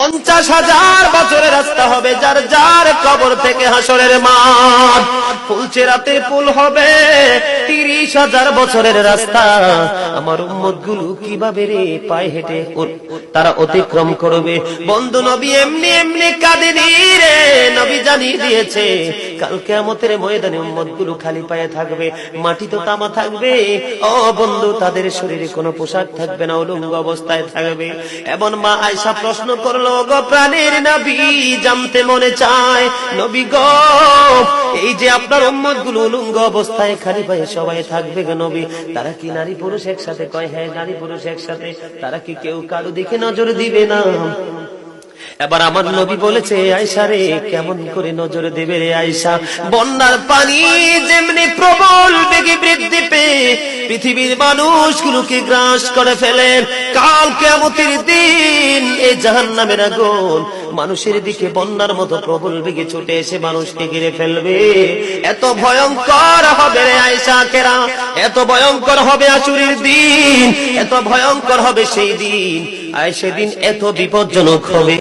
50,000 বছরের রাস্তা হবে, যার যার কবর থেকে হাসরের মাঠ। ফুলচেরাতে পুল হবে 30,000 বছরের রাস্তা। আমার উম্মতগুলো কিভাবে রে পায়ে হেঁটে তারা অতিক্রম করবে? বন্ধু নবী এমনি এমনি কাঁদেনি রে, নবী জানিয়ে দিয়েছে কাল কিয়ামতের ময়দানে উম্মতগুলো খালি পায়ে থাকবে, মাটি তো তামা থাকবে। ও বন্ধু, তাদের শরীরে কোনো পোশাক থাকবে না, উলঙ্গ অবস্থায় থাকবে। এবং মা আয়েশা প্রশ্ন করলো, গো প্রাণের নবী, জানতে মনে চায় নবী গো, এই যে আপনার উম্মতগুলো উলঙ্গ অবস্থায় খালি পায়ে সবাই থাকবে গো নবী, তারা কি নারী পুরুষ একসাথে? কয় হ্যাঁ, নারী পুরুষ একসাথে। তারা কি কেউ কারো দিকে নজর দিবে না? এবার আমার নবী বলেছে, আয়েশা রে, কেমন করে নজর দেবে রে আয়েশা? বন্যার পানি যেমনি প্রবল বেগে বৃদ্ধি পেয়ে পৃথিবীর মানুষগুলোকে গ্রাস করে ফেলে, কাল কিয়ামতের দিন এই জাহান্নামের আগুন মানুষের দিকে বন্যার মতো প্রবল বেগে ছুটে এসে মানুষকে ঘিরে ফেলবে। এত ভয়ঙ্কর হবে রে আয়েশা কেরা, এত ভয়ঙ্কর হবে আসরের দিন, এত ভয়ঙ্কর হবে সেই দিন, আর সেদিন এত বিপজ্জনক হবে।